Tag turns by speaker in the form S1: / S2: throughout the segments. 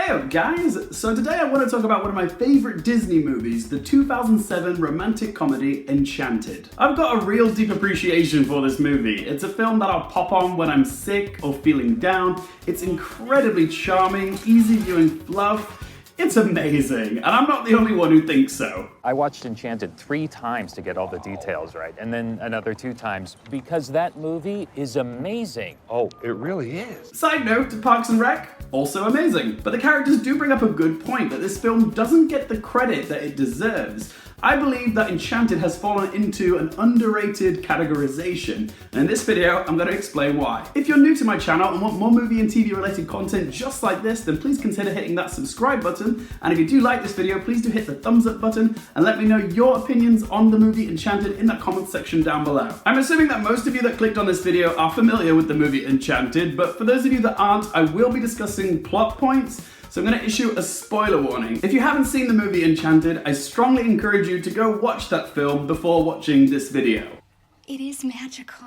S1: Hey up guys! So today I want to talk about one of my favourite Disney movies, the 2007 romantic comedy Enchanted. I've got a real deep appreciation for this movie. It's a film that I'll pop on when I'm sick or feeling down. It's incredibly charming, easy viewing fluff. It's amazing, and I'm not the only one who thinks so.
S2: I watched Enchanted 3 times to get all the details right, and then another 2 times because that movie is amazing.
S3: Oh, it really is.
S1: Side note to Parks and Rec, also amazing. But the characters do bring up a good point that this film doesn't get the credit that it deserves. I believe that Enchanted has fallen into an underrated categorization, and in this video I'm going to explain why. If you're new to my channel and want more movie and TV related content just like this, then please consider hitting that subscribe button, and if you do like this video, please do hit the thumbs up button and let me know your opinions on the movie Enchanted in that comment section down below. I'm assuming that most of you that clicked on this video are familiar with the movie Enchanted, but for those of you that aren't, I will be discussing plot points. So I'm going to issue a spoiler warning. If you haven't seen the movie Enchanted, I strongly encourage you to go watch that film before watching this video.
S4: It is magical.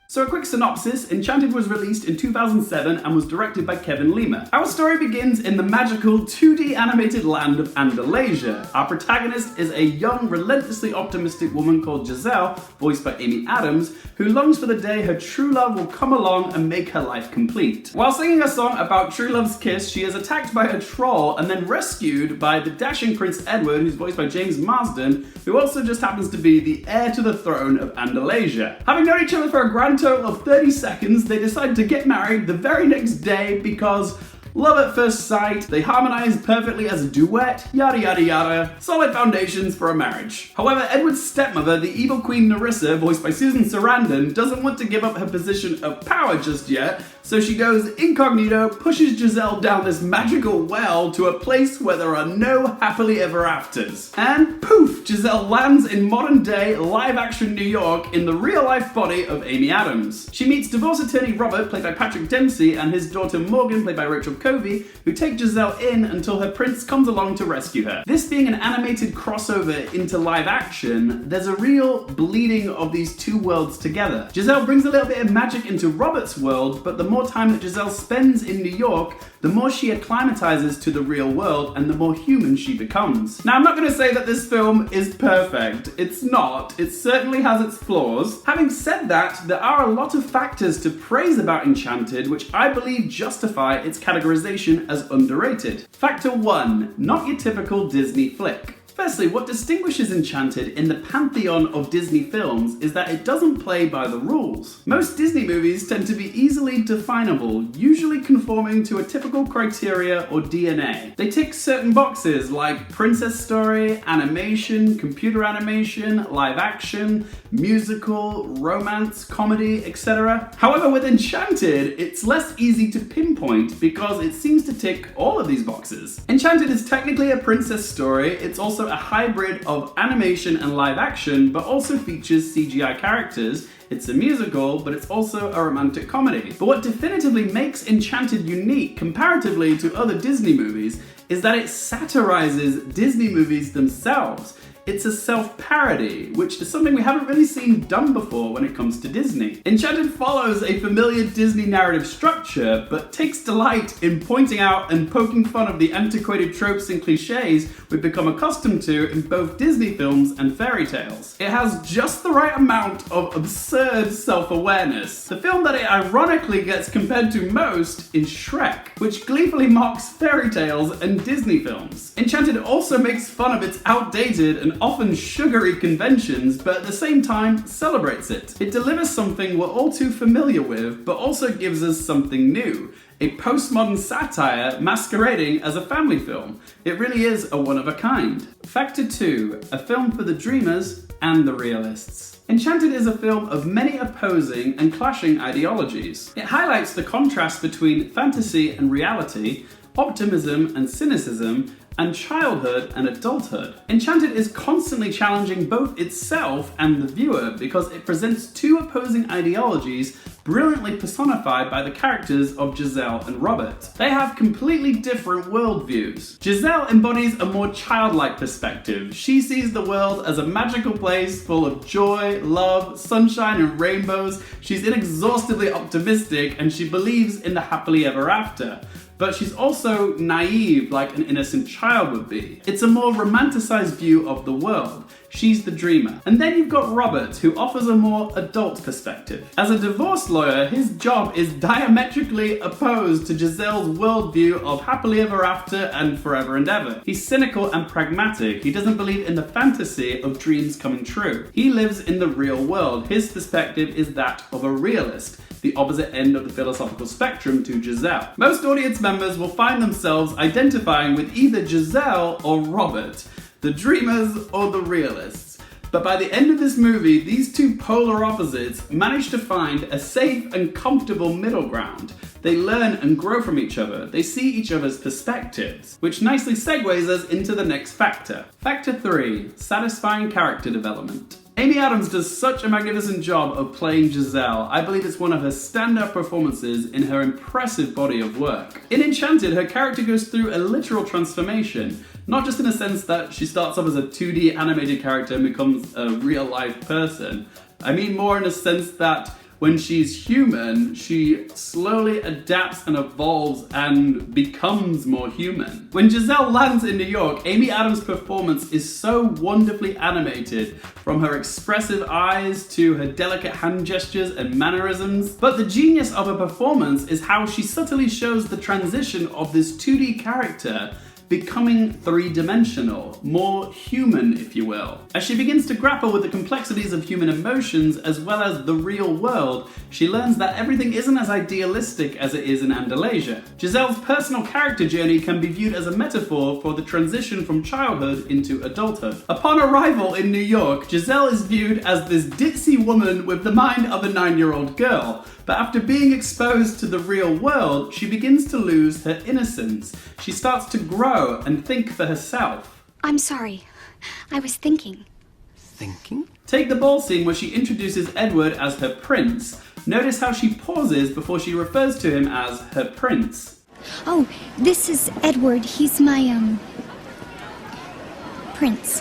S1: So a quick synopsis, Enchanted was released in 2007 and was directed by Kevin Lima. Our story begins in the magical 2D animated land of Andalasia. Our protagonist is a young, relentlessly optimistic woman called Giselle, voiced by Amy Adams, who longs for the day her true love will come along and make her life complete. While singing a song about true love's kiss, she is attacked by a troll and then rescued by the dashing Prince Edward, who's voiced by James Marsden, who also just happens to be the heir to the throne of Andalasia. Having known each other for a grand total of 30 seconds, they decide to get married the very next day because love at first sight, they harmonize perfectly as a duet, yada yada yada, solid foundations for a marriage. However, Edward's stepmother, the evil Queen Nerissa, voiced by Susan Sarandon, doesn't want to give up her position of power just yet, so she goes incognito, pushes Giselle down this magical well to a place where there are no happily ever afters. And poof, Giselle lands in modern day live action New York in the real life body of Amy Adams. She meets divorce attorney Robert, played by Patrick Dempsey, and his daughter Morgan, played by Rachel Covey, who take Giselle in until her prince comes along to rescue her. This being an animated crossover into live action, there's a real bleeding of these two worlds together. Giselle brings a little bit of magic into Robert's world, but the more time that Giselle spends in New York, the more she acclimatizes to the real world and the more human she becomes. Now, I'm not going to say that this film is perfect. It's not. It certainly has its flaws. Having said that, there are a lot of factors to praise about Enchanted which I believe justify its categorization as underrated. Factor 1, not your typical Disney flick. Firstly, what distinguishes Enchanted in the pantheon of Disney films is that it doesn't play by the rules. Most Disney movies tend to be easily definable, usually conforming to a typical criteria or DNA. They tick certain boxes like princess story, animation, computer animation, live action, musical, romance, comedy, etc. However, with Enchanted, it's less easy to pinpoint because it seems to tick all of these boxes. Enchanted is technically a princess story. It's also a hybrid of animation and live action, but also features CGI characters. It's a musical, but it's also a romantic comedy. But what definitively makes Enchanted unique comparatively to other Disney movies is that it satirizes Disney movies themselves. It's a self-parody, which is something we haven't really seen done before when it comes to Disney. Enchanted follows a familiar Disney narrative structure, but takes delight in pointing out and poking fun of the antiquated tropes and cliches we've become accustomed to in both Disney films and fairy tales. It has just the right amount of absurd self-awareness. The film that it ironically gets compared to most is Shrek, which gleefully mocks fairy tales and Disney films. Enchanted also makes fun of its outdated and often sugary conventions, but at the same time celebrates it. It delivers something we're all too familiar with, but also gives us something new. A postmodern satire masquerading as a family film. It really is a one of a kind. Factor 2, a film for the dreamers and the realists. Enchanted is a film of many opposing and clashing ideologies. It highlights the contrast between fantasy and reality, optimism and cynicism, and childhood and adulthood. Enchanted is constantly challenging both itself and the viewer because it presents two opposing ideologies brilliantly personified by the characters of Giselle and Robert. They have completely different worldviews. Giselle embodies a more childlike perspective. She sees the world as a magical place full of joy, love, sunshine, and rainbows. She's inexhaustibly optimistic and she believes in the happily ever after. But she's also naive like an innocent child would be. It's a more romanticized view of the world. She's the dreamer. And then you've got Robert, who offers a more adult perspective. As a divorce lawyer, his job is diametrically opposed to Giselle's worldview of happily ever after and forever and ever. He's cynical and pragmatic. He doesn't believe in the fantasy of dreams coming true. He lives in the real world. His perspective is that of a realist, the opposite end of the philosophical spectrum to Giselle. Most audience members will find themselves identifying with either Giselle or Robert, the dreamers or the realists. But by the end of this movie, these two polar opposites manage to find a safe and comfortable middle ground. They learn and grow from each other. They see each other's perspectives, which nicely segues us into the next factor. Factor 3, satisfying character development. Amy Adams does such a magnificent job of playing Giselle. I believe it's one of her standout performances in her impressive body of work. In Enchanted, her character goes through a literal transformation, not just in a sense that she starts off as a 2D animated character and becomes a real-life person. I mean more in a sense that when she's human, she slowly adapts and evolves and becomes more human. When Giselle lands in New York, Amy Adams' performance is so wonderfully animated, from her expressive eyes to her delicate hand gestures and mannerisms. But the genius of her performance is how she subtly shows the transition of this 2D character becoming three-dimensional, more human, if you will. As she begins to grapple with the complexities of human emotions as well as the real world, she learns that everything isn't as idealistic as it is in Andalasia. Giselle's personal character journey can be viewed as a metaphor for the transition from childhood into adulthood. Upon arrival in New York, Giselle is viewed as this ditzy woman with the mind of a 9-year-old girl. But after being exposed to the real world, she begins to lose her innocence. She starts to grow and think for herself.
S4: I'm sorry. I was thinking.
S3: Thinking?
S1: Take the ball scene where she introduces Edward as her prince. Notice how she pauses before she refers to him as her prince.
S4: Oh, this is Edward. He's my, prince.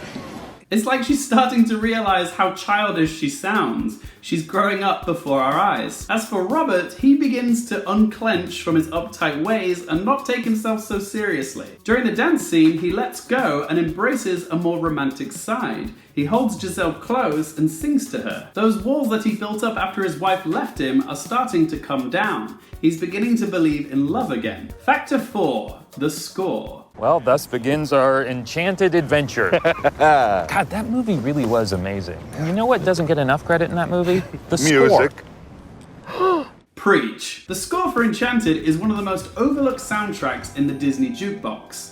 S1: It's like she's starting to realize how childish she sounds. She's growing up before our eyes. As for Robert, he begins to unclench from his uptight ways and not take himself so seriously. During the dance scene, he lets go and embraces a more romantic side. He holds Giselle close and sings to her. Those walls that he built up after his wife left him are starting to come down. He's beginning to believe in love again. Factor 4, the score.
S2: Well, thus begins our Enchanted adventure. God, that movie really was amazing. And you know what doesn't get enough credit in that movie? The score.
S3: Music.
S1: Preach. The score for Enchanted is one of the most overlooked soundtracks in the Disney jukebox.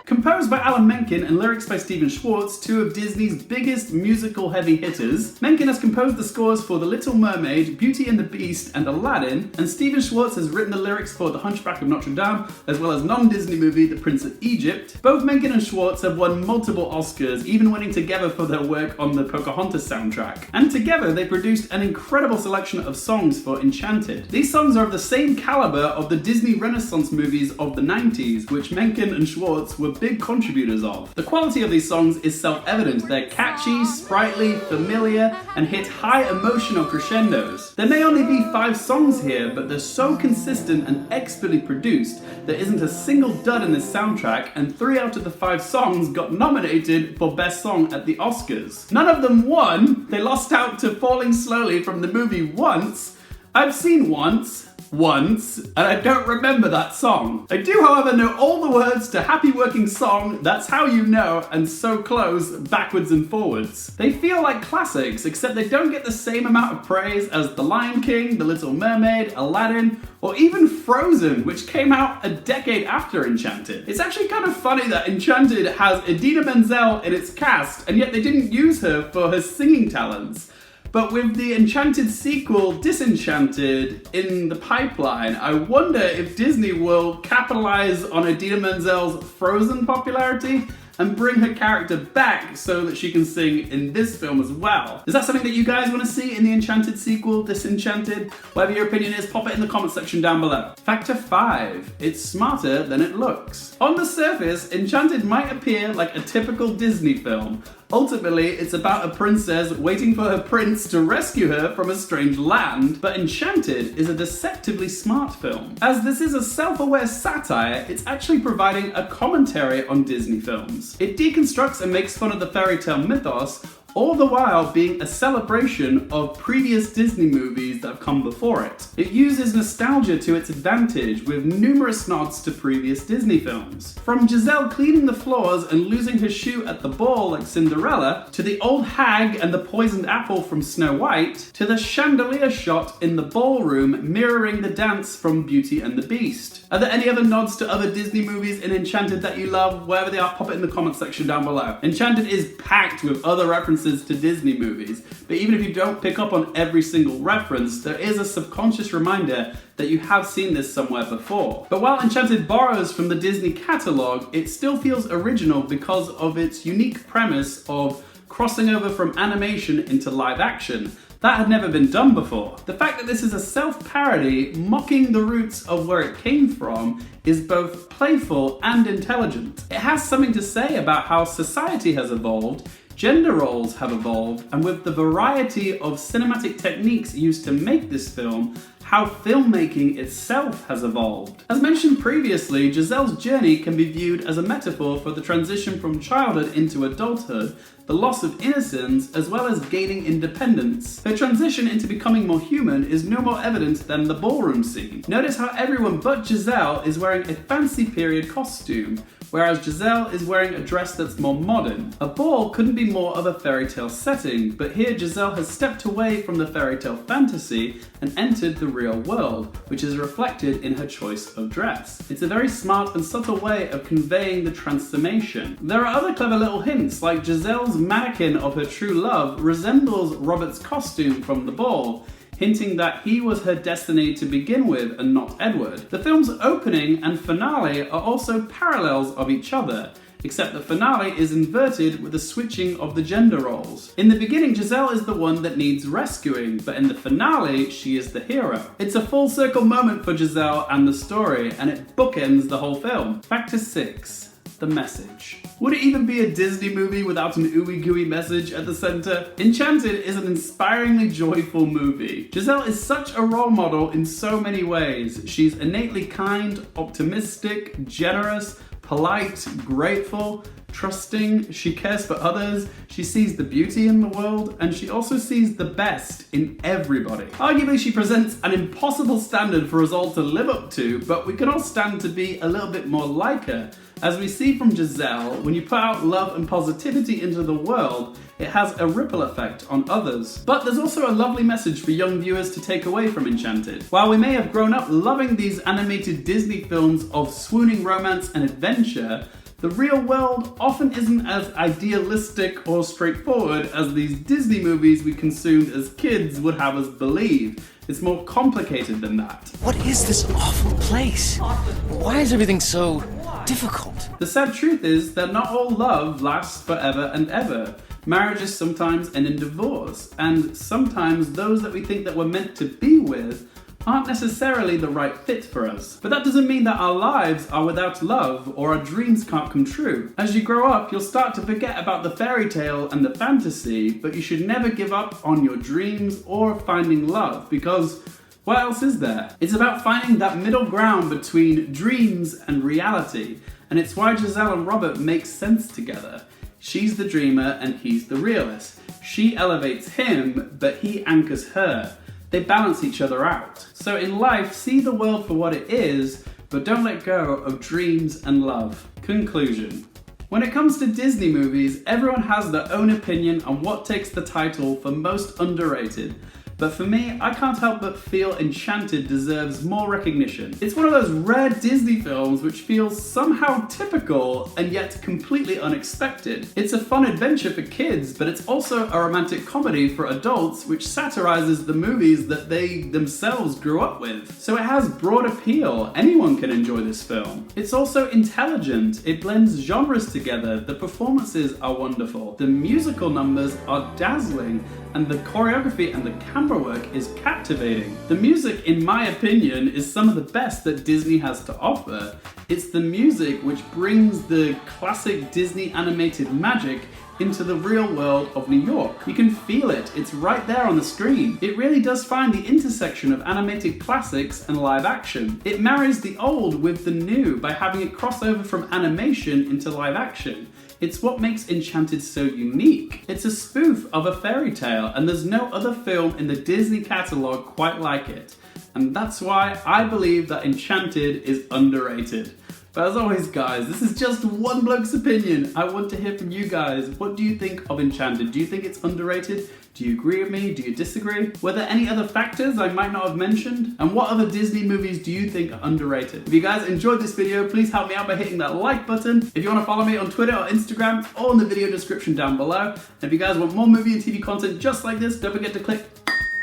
S1: Composed by Alan Menken and lyrics by Stephen Schwartz, two of Disney's biggest musical heavy hitters, Menken has composed the scores for The Little Mermaid, Beauty and the Beast, and Aladdin, and Stephen Schwartz has written the lyrics for The Hunchback of Notre Dame, as well as non-Disney movie The Prince of Egypt. Both Menken and Schwartz have won multiple Oscars, even winning together for their work on the Pocahontas soundtrack. And together they produced an incredible selection of songs for Enchanted. These songs are of the same caliber of the Disney Renaissance movies of the 90s, which Menken and Schwartz were big contributors of. The quality of these songs is self-evident. They're catchy, sprightly, familiar, and hit high emotional crescendos. There may only be 5 songs here, but they're so consistent and expertly produced, there isn't a single dud in this soundtrack, and 3 out of the 5 songs got nominated for Best Song at the Oscars. None of them won. They lost out to Falling Slowly from the movie Once. I've seen Once, and I don't remember that song. I do, however, know all the words to Happy Working Song, That's How You Know, and So Close, backwards and forwards. They feel like classics, except they don't get the same amount of praise as The Lion King, The Little Mermaid, Aladdin, or even Frozen, which came out a decade after Enchanted. It's actually kind of funny that Enchanted has Idina Menzel in its cast, and yet they didn't use her for her singing talents. But with the Enchanted sequel, Disenchanted, in the pipeline, I wonder if Disney will capitalize on Idina Menzel's Frozen popularity and bring her character back so that she can sing in this film as well. Is that something that you guys want to see in the Enchanted sequel, Disenchanted? Whatever your opinion is, pop it in the comment section down below. Factor 5. It's smarter than it looks. On the surface, Enchanted might appear like a typical Disney film. Ultimately, it's about a princess waiting for her prince to rescue her from a strange land, but Enchanted is a deceptively smart film. As this is a self-aware satire, it's actually providing a commentary on Disney films. It deconstructs and makes fun of the fairy tale mythos, all the while being a celebration of previous Disney movies that have come before it. It uses nostalgia to its advantage with numerous nods to previous Disney films. From Giselle cleaning the floors and losing her shoe at the ball like Cinderella, to the old hag and the poisoned apple from Snow White, to the chandelier shot in the ballroom mirroring the dance from Beauty and the Beast. Are there any other nods to other Disney movies in Enchanted that you love? Wherever they are, pop it in the comment section down below. Enchanted is packed with other references to Disney movies, but even if you don't pick up on every single reference, there is a subconscious reminder that you have seen this somewhere before. But while Enchanted borrows from the Disney catalogue, it still feels original because of its unique premise of crossing over from animation into live action. That had never been done before. The fact that this is a self-parody, mocking the roots of where it came from, is both playful and intelligent. It has something to say about how society has evolved, gender roles have evolved, and with the variety of cinematic techniques used to make this film, how filmmaking itself has evolved. As mentioned previously, Giselle's journey can be viewed as a metaphor for the transition from childhood into adulthood, the loss of innocence, as well as gaining independence. Her transition into becoming more human is no more evident than the ballroom scene. Notice how everyone but Giselle is wearing a fancy period costume, whereas Giselle is wearing a dress that's more modern. A ball couldn't be more of a fairy tale setting, but here Giselle has stepped away from the fairy tale fantasy and entered the real world, which is reflected in her choice of dress. It's a very smart and subtle way of conveying the transformation. There are other clever little hints, like Giselle's mannequin of her true love resembles Robert's costume from the ball, hinting that he was her destiny to begin with and not Edward. The film's opening and finale are also parallels of each other, except the finale is inverted with the switching of the gender roles. In the beginning, Giselle is the one that needs rescuing, but in the finale, she is the hero. It's a full circle moment for Giselle and the story, and it bookends the whole film. Factor 6. The message. Would it even be a Disney movie without an ooey gooey message at the center? Enchanted is an inspiringly joyful movie. Giselle is such a role model in so many ways. She's innately kind, optimistic, generous, polite, grateful, trusting, she cares for others, she sees the beauty in the world, and she also sees the best in everybody. Arguably, she presents an impossible standard for us all to live up to, but we can all stand to be a little bit more like her. As we see from Giselle, when you put out love and positivity into the world, it has a ripple effect on others. But there's also a lovely message for young viewers to take away from Enchanted. While we may have grown up loving these animated Disney films of swooning romance and adventure, the real world often isn't as idealistic or straightforward as these Disney movies we consumed as kids would have us believe. It's more complicated than that.
S3: What is this awful place? Why is everything so difficult?
S1: The sad truth is that not all love lasts forever and ever. Marriages sometimes end in divorce, and sometimes those that we think that we're meant to be with aren't necessarily the right fit for us. But that doesn't mean that our lives are without love or our dreams can't come true. As you grow up, you'll start to forget about the fairy tale and the fantasy, but you should never give up on your dreams or finding love, because what else is there? It's about finding that middle ground between dreams and reality, and it's why Giselle and Robert make sense together. She's the dreamer and he's the realist. She elevates him, but he anchors her. They balance each other out. So in life, see the world for what it is, but don't let go of dreams and love. Conclusion. When it comes to Disney movies, everyone has their own opinion on what takes the title for most underrated. but for me, I can't help but feel Enchanted deserves more recognition. It's one of those rare Disney films which feels somehow typical and yet completely unexpected. It's a fun adventure for kids, but it's also a romantic comedy for adults which satirizes the movies that they themselves grew up with. So it has broad appeal, anyone can enjoy this film. It's also intelligent, it blends genres together, the performances are wonderful, the musical numbers are dazzling, and the choreography and the camera work is captivating. The music, in my opinion, is some of the best that Disney has to offer. It's the music which brings the classic Disney animated magic into the real world of New York. You can feel it, it's right there on the screen. It really does find the intersection of animated classics and live action. It marries the old with the new by having it cross over from animation into live action. It's what makes Enchanted so unique. It's a spoof of a fairy tale, and there's no other film in the Disney catalogue quite like it. And that's why I believe that Enchanted is underrated. But as always guys, this is just one bloke's opinion. I want to hear from you guys. What do you think of Enchanted? Do you think it's underrated? Do you agree with me? Do you disagree? Were there any other factors I might not have mentioned? And what other Disney movies do you think are underrated? If you guys enjoyed this video, please help me out by hitting that like button. If you want to follow me on Twitter or Instagram, all in the video description down below. And if you guys want more movie and TV content just like this, don't forget to click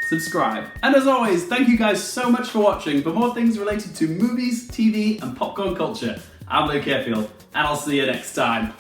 S1: subscribe. And as always, thank you guys so much for watching. For more things related to movies, TV, and popcorn culture, I'm Luke Airfield, and I'll see you next time.